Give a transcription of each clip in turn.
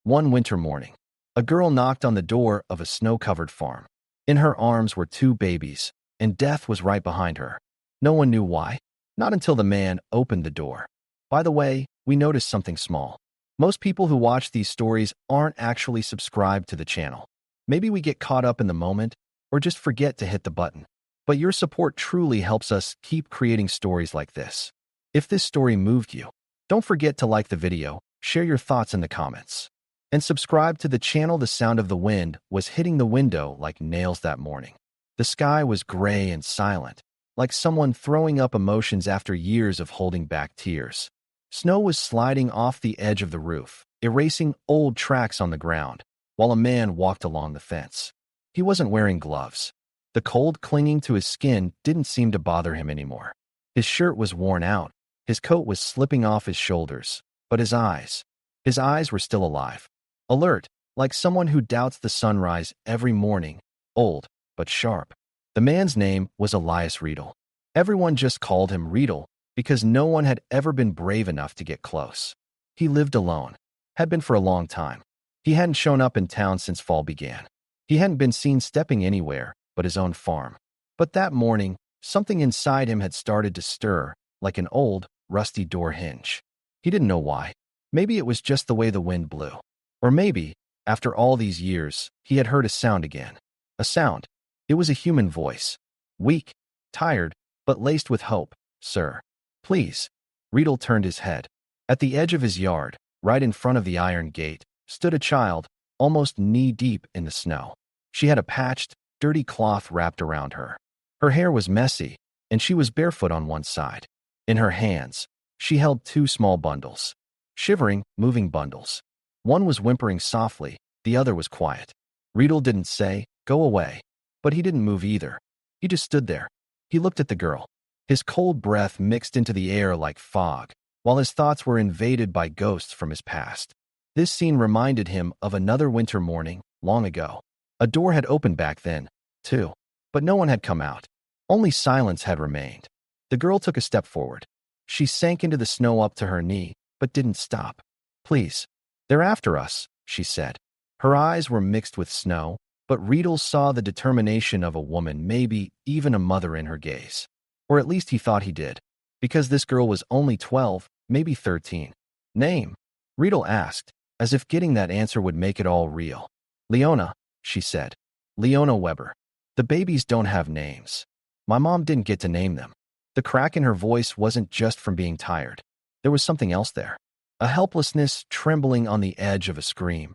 One winter morning, a girl knocked on the door of a snow-covered farm. In her arms were two babies, and death was right behind her. No one knew why, not until the man opened the door. By the way, we noticed something small. Most people who watch these stories aren't actually subscribed to the channel. Maybe we get caught up in the moment, or just forget to hit the button. But your support truly helps us keep creating stories like this. If this story moved you, don't forget to like the video, share your thoughts in the comments, and subscribe to the channel. The sound of the wind was hitting the window like nails that morning. The sky was gray and silent, like someone throwing up emotions after years of holding back tears. Snow was sliding off the edge of the roof, erasing old tracks on the ground, while a man walked along the fence. He wasn't wearing gloves. The cold clinging to his skin didn't seem to bother him anymore. His shirt was worn out, his coat was slipping off his shoulders, but his eyes were still alive. Alert, like someone who doubts the sunrise every morning, old but sharp. The man's name was Elias Riedel. Everyone just called him Riedel because no one had ever been brave enough to get close. He lived alone, had been for a long time. He hadn't shown up in town since fall began. He hadn't been seen stepping anywhere but his own farm. But that morning, something inside him had started to stir, like an old, rusty door hinge. He didn't know why. Maybe it was just the way the wind blew. Or maybe, after all these years, he had heard a sound again. A sound. It was a human voice. Weak, tired, but laced with hope. "Sir, please." Riedel turned his head. At the edge of his yard, right in front of the iron gate, stood a child, almost knee-deep in the snow. She had a patched, dirty cloth wrapped around her. Her hair was messy, and she was barefoot on one side. In her hands, she held two small bundles. Shivering, moving bundles. One was whimpering softly, the other was quiet. Riedel didn't say, "Go away," but he didn't move either. He just stood there. He looked at the girl. His cold breath mixed into the air like fog, while his thoughts were invaded by ghosts from his past. This scene reminded him of another winter morning, long ago. A door had opened back then, too, but no one had come out. Only silence had remained. The girl took a step forward. She sank into the snow up to her knee, but didn't stop. "Please. They're after us," she said. Her eyes were mixed with snow, but Riedel saw the determination of a woman, maybe even a mother, in her gaze. Or at least he thought he did, because this girl was only 12, maybe 13. "Name?" Riedel asked, as if getting that answer would make it all real. "Leona," she said. "Leona Weber. The babies don't have names. My mom didn't get to name them." The crack in her voice wasn't just from being tired. There was something else there. A helplessness trembling on the edge of a scream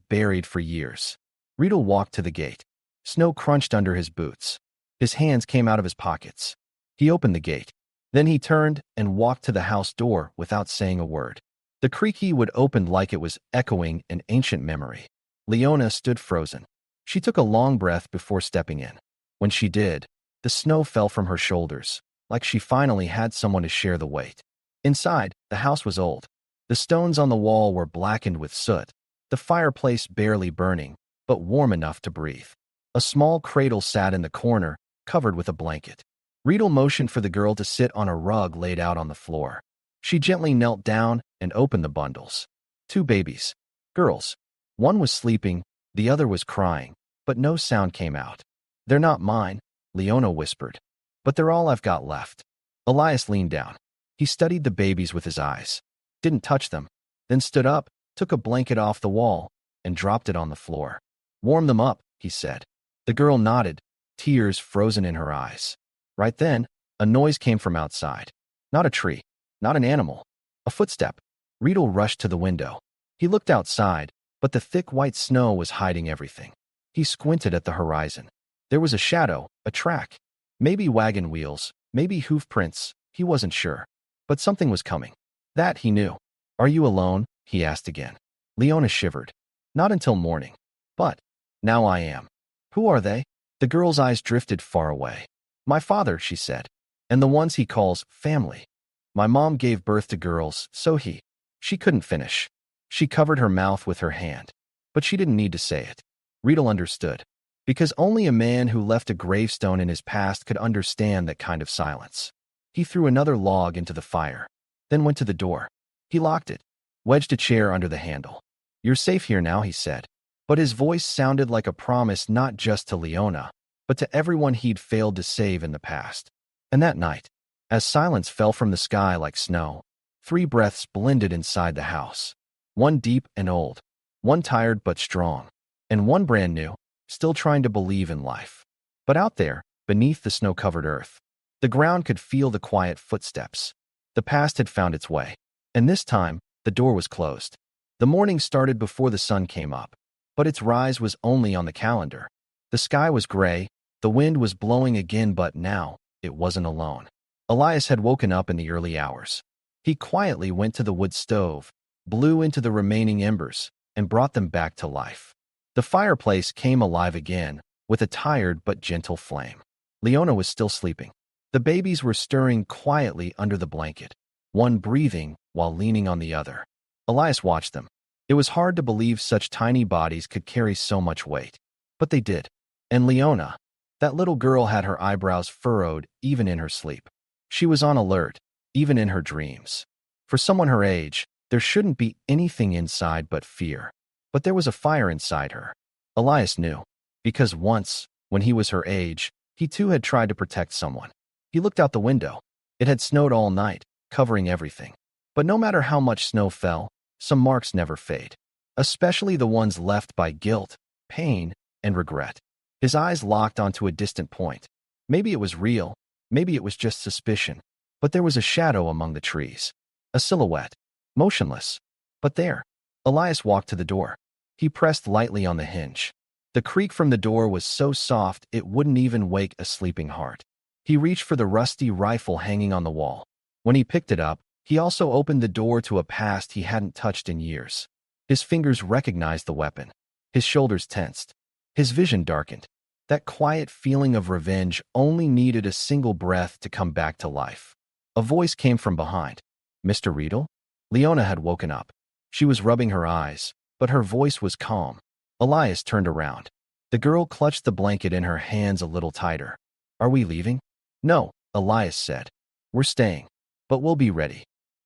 buried for years. Riedel walked to the gate. Snow crunched under his boots. His hands came out of his pockets. He opened the gate. Then he turned and walked to the house door without saying a word. The creaky wood opened like it was echoing an ancient memory. Leona stood frozen. She took a long breath before stepping in. When she did, the snow fell from her shoulders, like she finally had someone to share the weight. Inside, the house was old. The stones on the wall were blackened with soot, the fireplace barely burning, but warm enough to breathe. A small cradle sat in the corner, covered with a blanket. Riedel motioned for the girl to sit on a rug laid out on the floor. She gently knelt down and opened the bundles. Two babies. Girls. One was sleeping, the other was crying, but no sound came out. "They're not mine," Leona whispered. "But they're all I've got left." Elias leaned down. He studied the babies with his eyes, didn't touch them, then stood up, took a blanket off the wall, and dropped it on the floor. "Warm them up," he said. The girl nodded, tears frozen in her eyes. Right then, a noise came from outside. Not a tree, not an animal, a footstep. Riedel rushed to the window. He looked outside, but the thick white snow was hiding everything. He squinted at the horizon. There was a shadow, a track. Maybe wagon wheels, maybe hoof prints, he wasn't sure. But something was coming. That he knew. "Are you alone?" he asked again. Leona shivered. "Not until morning. But now I am." "Who are they?" The girl's eyes drifted far away. "My father," she said, "and the ones he calls family. My mom gave birth to girls, so She couldn't finish. She covered her mouth with her hand. But she didn't need to say it. Riedel understood. Because only a man who left a gravestone in his past could understand that kind of silence. He threw another log into the fire, then went to the door. He locked it, wedged a chair under the handle. "You're safe here now," he said. But his voice sounded like a promise not just to Leona, but to everyone he'd failed to save in the past. And that night, as silence fell from the sky like snow, 3 breaths blended inside the house. One deep and old, one tired but strong, and one brand new, still trying to believe in life. But out there, beneath the snow-covered earth, the ground could feel the quiet footsteps. The past had found its way, and this time, the door was closed. The morning started before the sun came up, but its rise was only on the calendar. The sky was gray, the wind was blowing again, but now, it wasn't alone. Elias had woken up in the early hours. He quietly went to the wood stove, blew into the remaining embers, and brought them back to life. The fireplace came alive again, with a tired but gentle flame. Leona was still sleeping. The babies were stirring quietly under the blanket, one breathing while leaning on the other. Elias watched them. It was hard to believe such tiny bodies could carry so much weight. But they did. And Leona, that little girl, had her eyebrows furrowed even in her sleep. She was on alert, even in her dreams. For someone her age, there shouldn't be anything inside but fear. But there was a fire inside her. Elias knew, because once, when he was her age, he too had tried to protect someone. He looked out the window. It had snowed all night, covering everything. But no matter how much snow fell, some marks never fade, especially the ones left by guilt, pain, and regret. His eyes locked onto a distant point. Maybe it was real, maybe it was just suspicion, but there was a shadow among the trees. A silhouette, motionless. But there. Elias walked to the door. He pressed lightly on the hinge. The creak from the door was so soft it wouldn't even wake a sleeping heart. He reached for the rusty rifle hanging on the wall. When he picked it up, he also opened the door to a past he hadn't touched in years. His fingers recognized the weapon. His shoulders tensed. His vision darkened. That quiet feeling of revenge only needed a single breath to come back to life. A voice came from behind. "Mr. Riedel?" Leona had woken up. She was rubbing her eyes, but her voice was calm. Elias turned around. The girl clutched the blanket in her hands a little tighter. "Are we leaving?" "No," Elias said. "We're staying. But we'll be ready."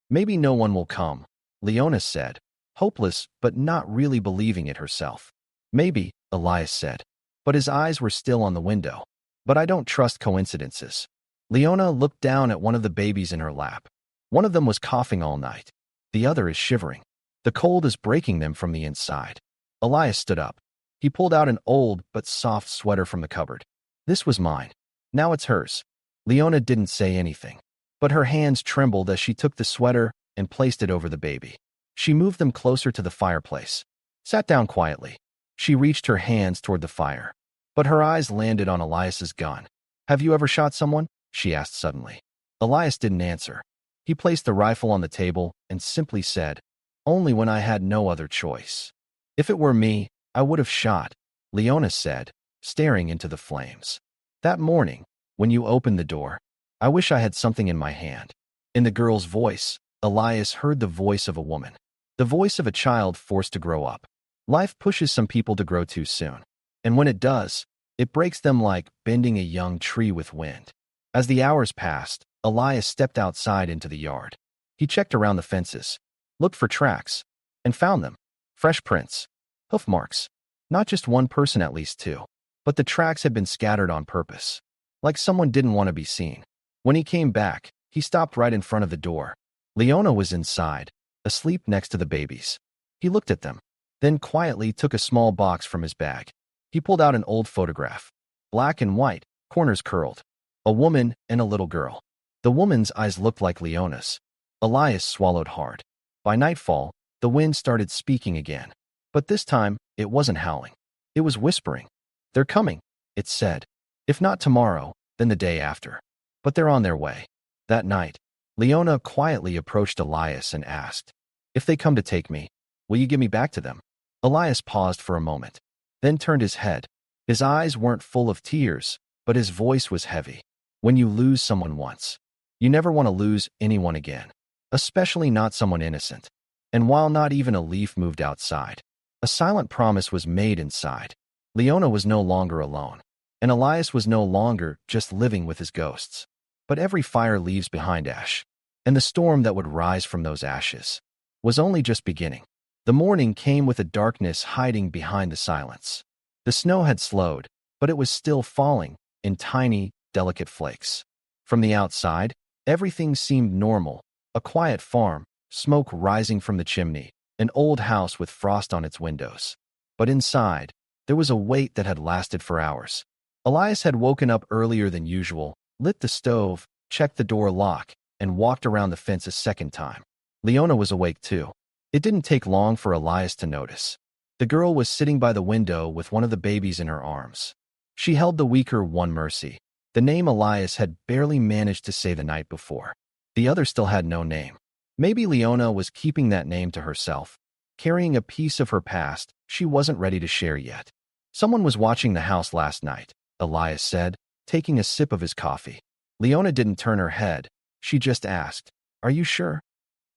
"Maybe no one will come," Leona said, hopeless but not really believing it herself. "Maybe," Elias said, but his eyes were still on the window. "But I don't trust coincidences." Leona looked down at one of the babies in her lap. One of them was coughing all night. The other is shivering. The cold is breaking them from the inside. Elias stood up. He pulled out an old but soft sweater from the cupboard. "This was mine. Now it's hers." Leona didn't say anything, but her hands trembled as she took the sweater and placed it over the baby. She moved them closer to the fireplace, sat down quietly. She reached her hands toward the fire, but her eyes landed on Elias's gun. "Have you ever shot someone?" she asked suddenly. Elias didn't answer. He placed the rifle on the table and simply said, "Only when I had no other choice." "If it were me, I would have shot," Leona said, staring into the flames. "That morning, when you opened the door, I wish I had something in my hand." In the girl's voice, Elias heard the voice of a woman, the voice of a child forced to grow up. Life pushes some people to grow too soon, and when it does, it breaks them like bending a young tree with wind. As the hours passed, Elias stepped outside into the yard. He checked around the fences, looked for tracks, and found them. Fresh prints, hoof marks. Not just one person, at least 2. But the tracks had been scattered on purpose, like someone didn't want to be seen. When he came back, he stopped right in front of the door. Leona was inside, asleep next to the babies. He looked at them, then quietly took a small box from his bag. He pulled out an old photograph, black and white, corners curled. A woman and a little girl. The woman's eyes looked like Leona's. Elias swallowed hard. By nightfall, the wind started speaking again. But this time, it wasn't howling. It was whispering. "They're coming," it said. "If not tomorrow, then the day after. But they're on their way." That night, Leona quietly approached Elias and asked, "If they come to take me, will you give me back to them?" Elias paused for a moment, then turned his head. His eyes weren't full of tears, but his voice was heavy. When you lose someone once, you never want to lose anyone again, especially not someone innocent. And while not even a leaf moved outside, a silent promise was made inside. Leona was no longer alone, and Elias was no longer just living with his ghosts. But every fire leaves behind ash, and the storm that would rise from those ashes was only just beginning. The morning came with a darkness hiding behind the silence. The snow had slowed, but it was still falling in tiny, delicate flakes. From the outside, everything seemed normal: a quiet farm, smoke rising from the chimney, an old house with frost on its windows. But inside, there was a weight that had lasted for hours. Elias had woken up earlier than usual, lit the stove, checked the door lock, and walked around the fence a second time. Leona was awake too. It didn't take long for Elias to notice. The girl was sitting by the window with one of the babies in her arms. She held the weaker one, Mercy, the name Elias had barely managed to say the night before. The other still had no name. Maybe Leona was keeping that name to herself, carrying a piece of her past she wasn't ready to share yet. Someone was watching the house last night, Elias said, taking a sip of his coffee. Leona didn't turn her head. She just asked, "Are you sure?"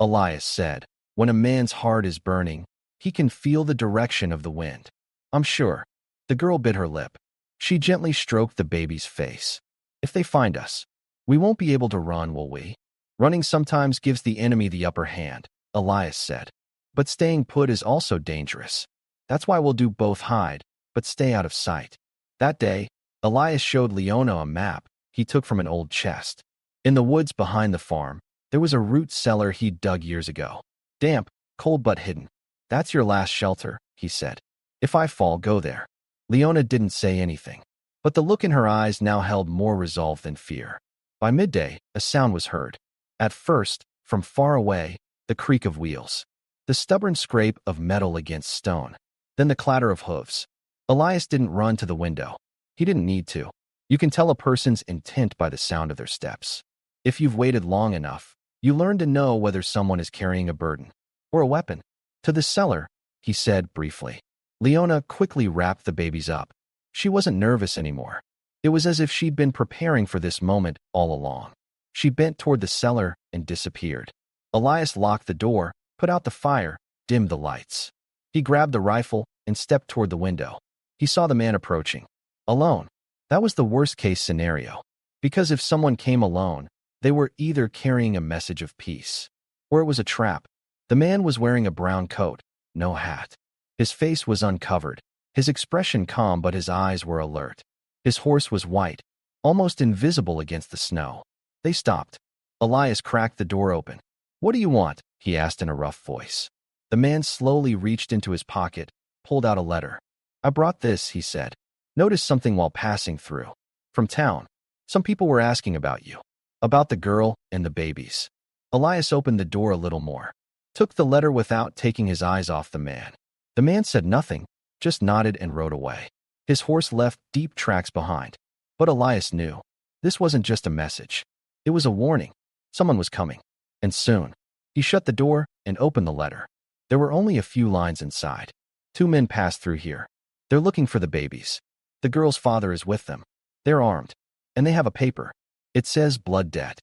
Elias said, "When a man's heart is burning, he can feel the direction of the wind." "I'm sure." The girl bit her lip. She gently stroked the baby's face. "If they find us, we won't be able to run, will we?" "Running sometimes gives the enemy the upper hand," Elias said. "But staying put is also dangerous. That's why we'll do both: hide, but stay out of sight." That day, Elias showed Leona a map he took from an old chest. In the woods behind the farm, there was a root cellar he'd dug years ago. "Damp, cold but hidden. That's your last shelter," he said. "If I fall, go there." Leona didn't say anything, but the look in her eyes now held more resolve than fear. By midday, a sound was heard. At first, from far away, the creak of wheels, the stubborn scrape of metal against stone, then the clatter of hooves. Elias didn't run to the window. He didn't need to. You can tell a person's intent by the sound of their steps. If you've waited long enough, you learn to know whether someone is carrying a burden or a weapon. "To the cellar," he said briefly. Leona quickly wrapped the babies up. She wasn't nervous anymore. It was as if she'd been preparing for this moment all along. She bent toward the cellar and disappeared. Elias locked the door, put out the fire, dimmed the lights. He grabbed the rifle and stepped toward the window. He saw the man approaching. Alone. That was the worst-case scenario. Because if someone came alone, they were either carrying a message of peace, or it was a trap. The man was wearing a brown coat, no hat. His face was uncovered, his expression calm, but his eyes were alert. His horse was white, almost invisible against the snow. They stopped. Elias cracked the door open. "What do you want?" he asked in a rough voice. The man slowly reached into his pocket, pulled out a letter. "I brought this," he said. "Noticed something while passing through. From town. Some people were asking about you. About the girl and the babies." Elias opened the door a little more, took the letter without taking his eyes off the man. The man said nothing, just nodded and rode away. His horse left deep tracks behind. But Elias knew. This wasn't just a message. It was a warning. Someone was coming. And soon. He shut the door and opened the letter. There were only a few lines inside. "Two men passed through here. They're looking for the babies. The girl's father is with them. They're armed. And they have a paper. It says blood debt.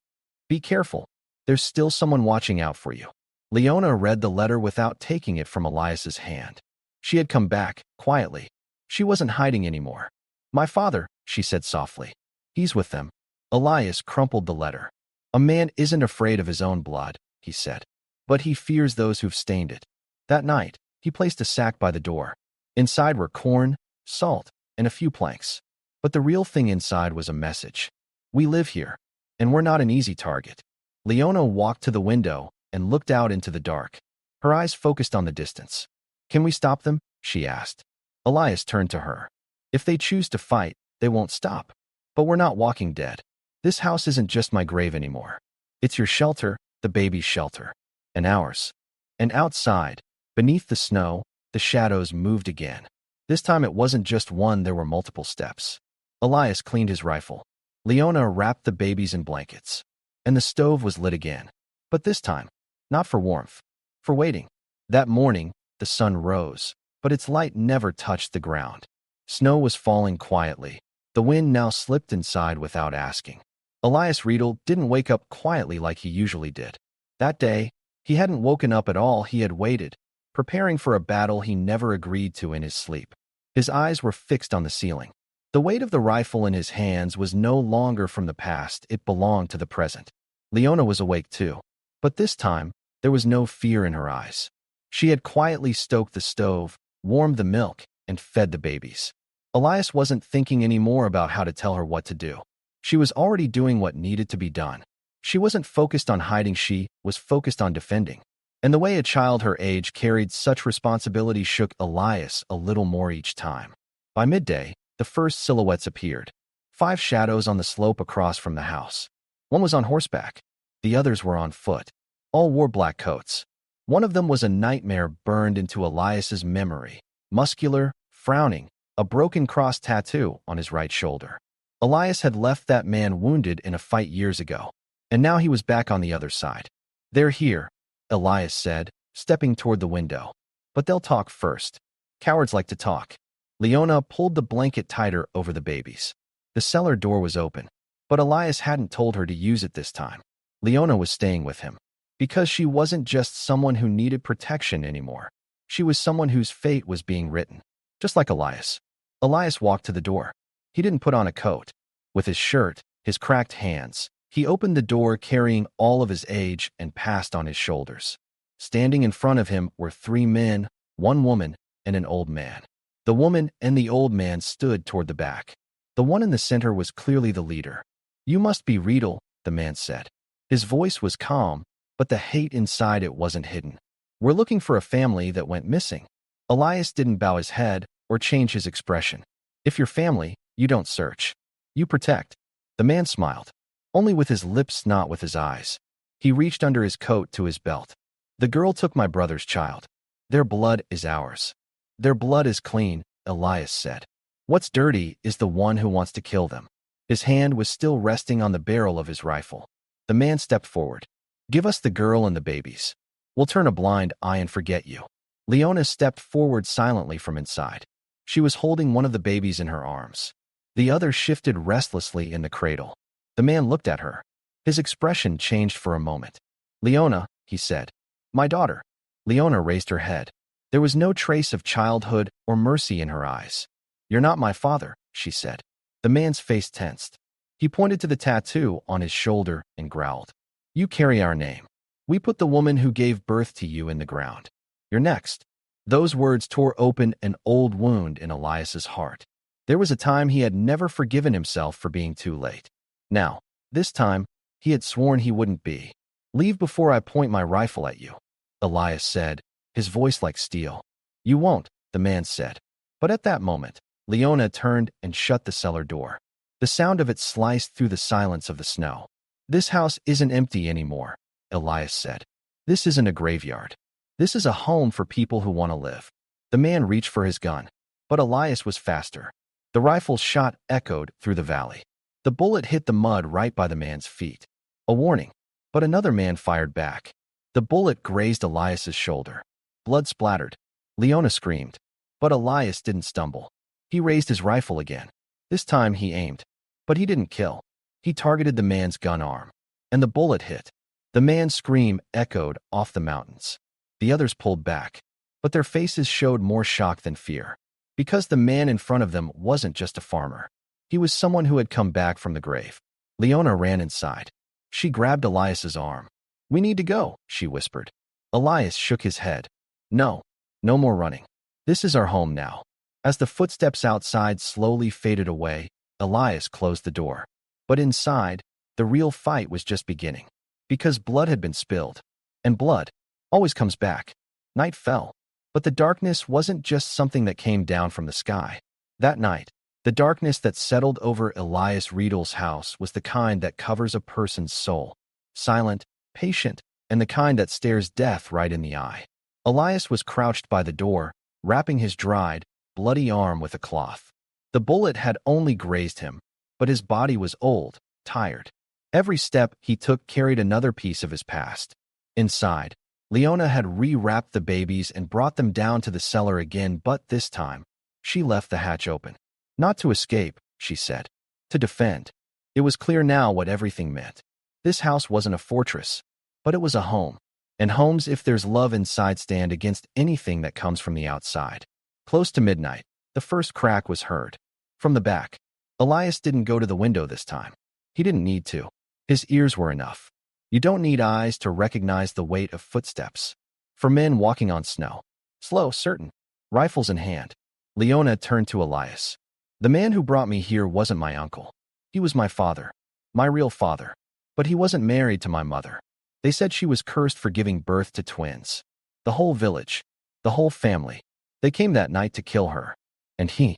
Be careful. There's still someone watching out for you." Leona read the letter without taking it from Elias's hand. She had come back, quietly. She wasn't hiding anymore. "My father," she said softly. "He's with them." Elias crumpled the letter. "A man isn't afraid of his own blood," he said. "But he fears those who've stained it." That night, he placed a sack by the door. Inside were corn, salt, and a few planks. But the real thing inside was a message. "We live here, and we're not an easy target." Leona walked to the window and looked out into the dark. Her eyes focused on the distance. "Can we stop them?" she asked. Elias turned to her. "If they choose to fight, they won't stop. But we're not walking dead. This house isn't just my grave anymore. It's your shelter, the baby's shelter, and ours." And outside, beneath the snow, the shadows moved again. This time it wasn't just one, there were multiple steps. Elias cleaned his rifle. Leona wrapped the babies in blankets. And the stove was lit again. But this time, not for warmth, for waiting. That morning, the sun rose, but its light never touched the ground. Snow was falling quietly. The wind now slipped inside without asking. Elias Riedel didn't wake up quietly like he usually did. That day, he hadn't woken up at all. He had waited, preparing for a battle he never agreed to in his sleep. His eyes were fixed on the ceiling. The weight of the rifle in his hands was no longer from the past, it belonged to the present. Leona was awake too, but this time, there was no fear in her eyes. She had quietly stoked the stove, warmed the milk, and fed the babies. Elias wasn't thinking anymore about how to tell her what to do. She was already doing what needed to be done. She wasn't focused on hiding, she was focused on defending. And the way a child her age carried such responsibility shook Elias a little more each time. By midday, the first silhouettes appeared. 5 shadows on the slope across from the house. One was on horseback. The others were on foot. All wore black coats. One of them was a nightmare burned into Elias's memory. Muscular, frowning, a broken cross tattoo on his right shoulder. Elias had left that man wounded in a fight years ago, and now he was back on the other side. "They're here," Elias said, stepping toward the window. "But they'll talk first. Cowards like to talk." Leona pulled the blanket tighter over the babies. The cellar door was open, but Elias hadn't told her to use it this time. Leona was staying with him, because she wasn't just someone who needed protection anymore. She was someone whose fate was being written, just like Elias. Elias walked to the door. He didn't put on a coat. With his shirt, his cracked hands, he opened the door carrying all of his age and passed on his shoulders. Standing in front of him were 3 men, 1 woman, and an old man. The woman and the old man stood toward the back. The one in the center was clearly the leader. "You must be Riedel," the man said. His voice was calm, but the hate inside it wasn't hidden. "We're looking for a family that went missing." Elias didn't bow his head or change his expression. "If you're family, you don't search. You protect." The man smiled, only with his lips, not with his eyes. He reached under his coat to his belt. "The girl took my brother's child. Their blood is ours." "Their blood is clean," Elias said. "What's dirty is the one who wants to kill them." His hand was still resting on the barrel of his rifle. The man stepped forward. "Give us the girl and the babies. We'll turn a blind eye and forget you." Leona stepped forward silently from inside. She was holding one of the babies in her arms. The other shifted restlessly in the cradle. The man looked at her. His expression changed for a moment. "Leona," he said. "My daughter." Leona raised her head. There was no trace of childhood or mercy in her eyes. "You're not my father," she said. The man's face tensed. He pointed to the tattoo on his shoulder and growled. "You carry our name. We put the woman who gave birth to you in the ground. You're next." Those words tore open an old wound in Elias's heart. There was a time he had never forgiven himself for being too late. Now, this time, he had sworn he wouldn't be. "Leave before I point my rifle at you," Elias said, his voice like steel. "You won't," the man said. But at that moment, Leona turned and shut the cellar door. The sound of it sliced through the silence of the snow. "This house isn't empty anymore," Elias said. "This isn't a graveyard. This is a home for people who want to live." The man reached for his gun, but Elias was faster. The rifle's shot echoed through the valley. The bullet hit the mud right by the man's feet. A warning, but another man fired back. The bullet grazed Elias's shoulder. Blood splattered. Leona screamed, but Elias didn't stumble. He raised his rifle again. This time he aimed, but he didn't kill. He targeted the man's gun arm, and the bullet hit. The man's scream echoed off the mountains. The others pulled back, but their faces showed more shock than fear. Because the man in front of them wasn't just a farmer. He was someone who had come back from the grave. Leona ran inside. She grabbed Elias's arm. "We need to go," she whispered. Elias shook his head. "No, no more running. This is our home now." As the footsteps outside slowly faded away, Elias closed the door. But inside, the real fight was just beginning. Because blood had been spilled. And blood always comes back. Night fell. But the darkness wasn't just something that came down from the sky. That night, the darkness that settled over Elias Riedel's house was the kind that covers a person's soul. Silent, patient, and the kind that stares death right in the eye. Elias was crouched by the door, wrapping his dried, bloody arm with a cloth. The bullet had only grazed him, but his body was old, tired. Every step he took carried another piece of his past. Inside, Leona had rewrapped the babies and brought them down to the cellar again, but this time, she left the hatch open. Not to escape, she said. To defend. It was clear now what everything meant. This house wasn't a fortress, but it was a home. And homes, if there's love inside, stand against anything that comes from the outside. Close to midnight, the first crack was heard. From the back. Elias didn't go to the window this time. He didn't need to. His ears were enough. You don't need eyes to recognize the weight of footsteps. For men walking on snow. Slow, certain. Rifles in hand. Leona turned to Elias. The man who brought me here wasn't my uncle. He was my father. My real father. But he wasn't married to my mother. They said she was cursed for giving birth to twins. The whole village. The whole family. They came that night to kill her. And he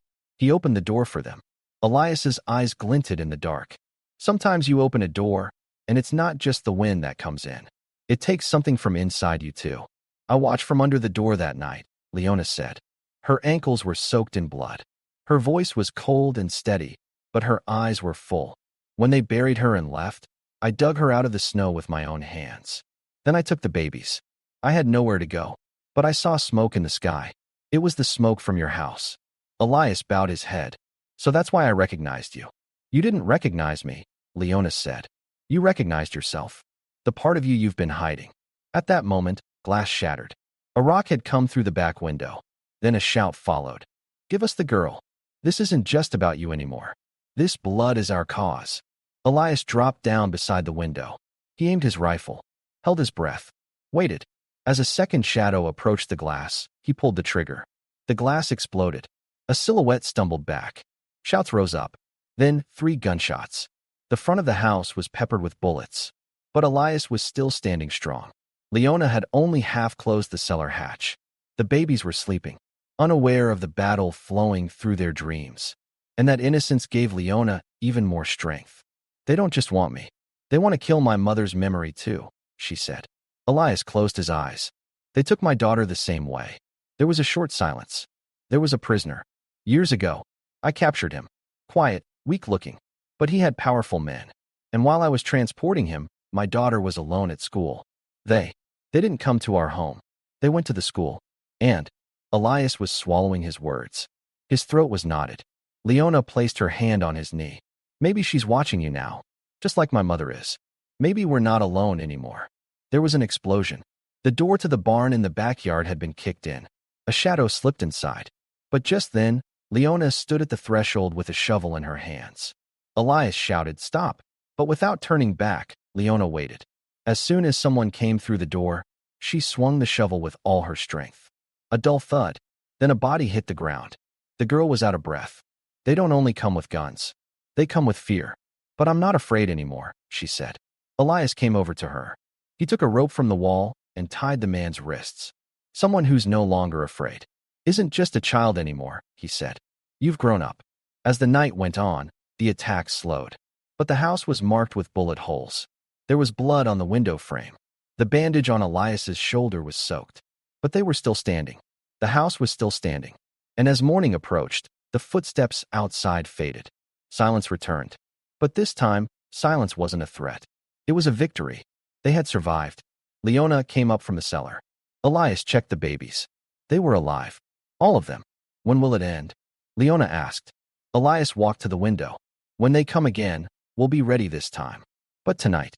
opened the door for them. Elias's eyes glinted in the dark. Sometimes you open a door, and it's not just the wind that comes in. It takes something from inside you too. I watched from under the door that night, Leona said. Her ankles were soaked in blood. Her voice was cold and steady, but her eyes were full. When they buried her and left, I dug her out of the snow with my own hands. Then I took the babies. I had nowhere to go, but I saw smoke in the sky. It was the smoke from your house. Elias bowed his head. So that's why I recognized you. You didn't recognize me, Leona said. You recognized yourself. The part of you you've been hiding. At that moment, glass shattered. A rock had come through the back window. Then a shout followed. Give us the girl. This isn't just about you anymore. This blood is our cause. Elias dropped down beside the window. He aimed his rifle, held his breath, waited. As a second shadow approached the glass, he pulled the trigger. The glass exploded. A silhouette stumbled back. Shouts rose up. Then 3 gunshots. The front of the house was peppered with bullets. But Elias was still standing strong. Leona had only half closed the cellar hatch. The babies were sleeping, unaware of the battle flowing through their dreams. And that innocence gave Leona even more strength. They don't just want me. They want to kill my mother's memory too, she said. Elias closed his eyes. They took my daughter the same way. There was a short silence. There was a prisoner. Years ago, I captured him. Quiet, weak-looking. But he had powerful men. And while I was transporting him, my daughter was alone at school. They didn't come to our home. They went to the school. And Elias was swallowing his words. His throat was knotted. Leona placed her hand on his knee. Maybe she's watching you now, just like my mother is. Maybe we're not alone anymore. There was an explosion. The door to the barn in the backyard had been kicked in. A shadow slipped inside. But just then, Leona stood at the threshold with a shovel in her hands. Elias shouted, "Stop!" But without turning back, Leona waited. As soon as someone came through the door, she swung the shovel with all her strength. A dull thud. Then a body hit the ground. The girl was out of breath. They don't only come with guns. They come with fear. But I'm not afraid anymore, she said. Elias came over to her. He took a rope from the wall and tied the man's wrists. Someone who's no longer afraid. Isn't just a child anymore, he said. You've grown up. As the night went on, the attack slowed. But the house was marked with bullet holes. There was blood on the window frame. The bandage on Elias's shoulder was soaked. But they were still standing. The house was still standing. And as morning approached, the footsteps outside faded. Silence returned. But this time, silence wasn't a threat. It was a victory. They had survived. Leona came up from the cellar. Elias checked the babies. They were alive. All of them. When will it end? Leona asked. Elias walked to the window. When they come again, we'll be ready this time. But tonight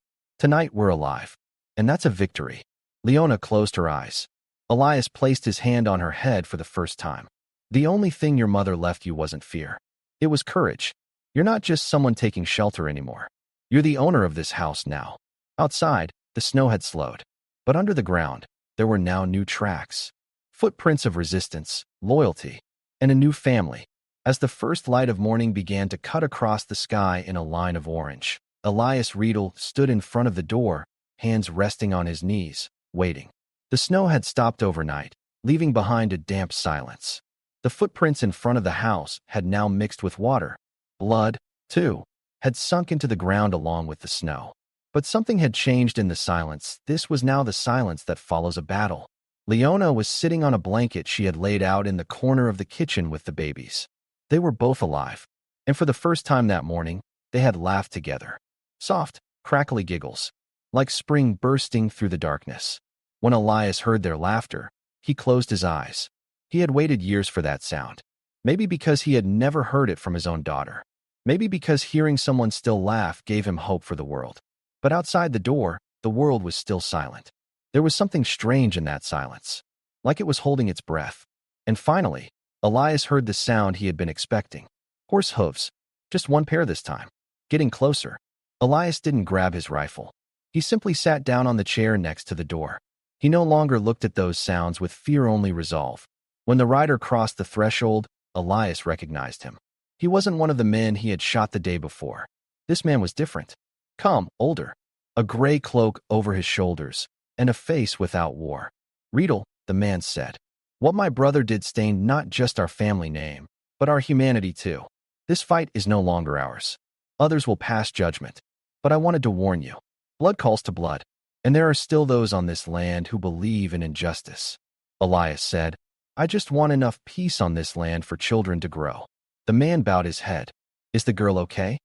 we're alive. And that's a victory. Leona closed her eyes. Elias placed his hand on her head for the first time. The only thing your mother left you wasn't fear. It was courage. You're not just someone taking shelter anymore. You're the owner of this house now. Outside, the snow had slowed. But under the ground, there were now new tracks. Footprints of resistance, loyalty, and a new family. As the first light of morning began to cut across the sky in a line of orange, Elias Riedel stood in front of the door, hands resting on his knees, waiting. The snow had stopped overnight, leaving behind a damp silence. The footprints in front of the house had now mixed with water. Blood, too, had sunk into the ground along with the snow. But something had changed in the silence. This was now the silence that follows a battle. Leona was sitting on a blanket she had laid out in the corner of the kitchen with the babies. They were both alive. And for the first time that morning, they had laughed together. Soft, crackly giggles, like spring bursting through the darkness. When Elias heard their laughter, he closed his eyes. He had waited years for that sound. Maybe because he had never heard it from his own daughter. Maybe because hearing someone still laugh gave him hope for the world. But outside the door, the world was still silent. There was something strange in that silence, like it was holding its breath. And finally, Elias heard the sound he had been expecting. Horse hooves. Just one pair this time. Getting closer. Elias didn't grab his rifle. He simply sat down on the chair next to the door. He no longer looked at those sounds with fear-only resolve. When the rider crossed the threshold, Elias recognized him. He wasn't one of the men he had shot the day before. This man was different. Calm, older, a gray cloak over his shoulders, and a face without war. Riedel, the man said. What my brother did stained not just our family name, but our humanity too. This fight is no longer ours. Others will pass judgment. But I wanted to warn you. Blood calls to blood, and there are still those on this land who believe in injustice. Elias said, I just want enough peace on this land for children to grow. The man bowed his head. Is the girl okay?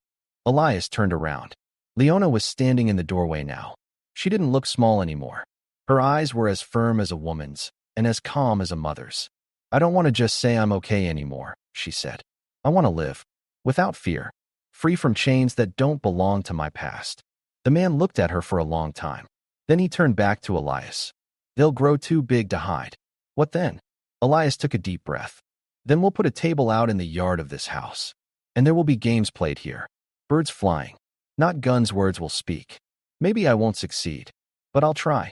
Elias turned around. Leona was standing in the doorway now. She didn't look small anymore. Her eyes were as firm as a woman's, and as calm as a mother's. I don't want to just say I'm okay anymore, she said. I want to live, without fear, free from chains that don't belong to my past. The man looked at her for a long time. Then he turned back to Elias. They'll grow too big to hide. What then? Elias took a deep breath. Then we'll put a table out in the yard of this house. And there will be games played here. Birds flying. Not guns words will speak. Maybe I won't succeed, but I'll try.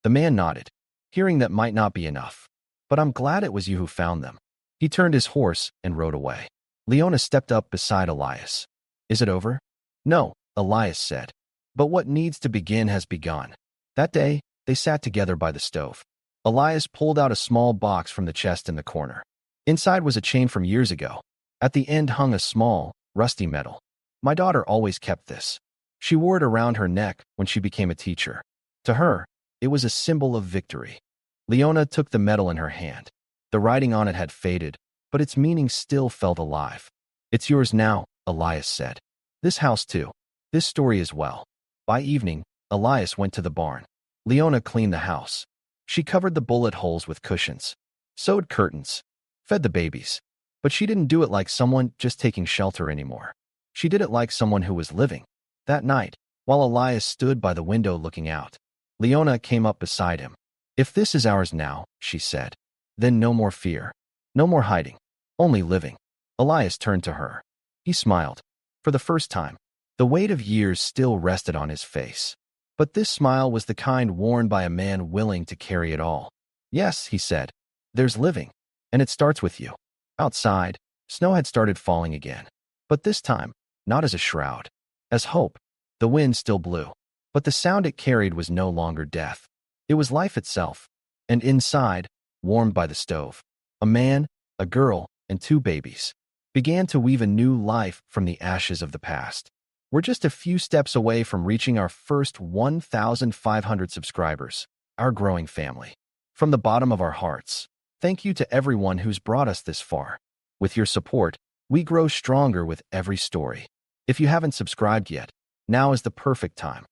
The man nodded. Hearing that might not be enough. But I'm glad it was you who found them. He turned his horse and rode away. Leona stepped up beside Elias. Is it over? No, Elias said. But what needs to begin has begun. That day, they sat together by the stove. Elias pulled out a small box from the chest in the corner. Inside was a chain from years ago. At the end hung a small, rusty medal. My daughter always kept this. She wore it around her neck when she became a teacher. To her, it was a symbol of victory. Leona took the medal in her hand. The writing on it had faded, but its meaning still felt alive. It's yours now, Elias said. This house too. This story as well. By evening, Elias went to the barn. Leona cleaned the house. She covered the bullet holes with cushions, sewed curtains, fed the babies. But she didn't do it like someone just taking shelter anymore. She did it like someone who was living. That night, while Elias stood by the window looking out, Leona came up beside him. If this is ours now, she said, then no more fear, no more hiding, only living. Elias turned to her. He smiled. For the first time, the weight of years still rested on his face. But this smile was the kind worn by a man willing to carry it all. Yes, he said, there's living, and it starts with you. Outside, snow had started falling again. But this time, not as a shroud, as hope. The wind still blew, but the sound it carried was no longer death. It was life itself. And inside, warmed by the stove, a man, a girl, and two babies began to weave a new life from the ashes of the past. We're just a few steps away from reaching our first 1,500 subscribers, our growing family. From the bottom of our hearts, thank you to everyone who's brought us this far. With your support, we grow stronger with every story. If you haven't subscribed yet, now is the perfect time.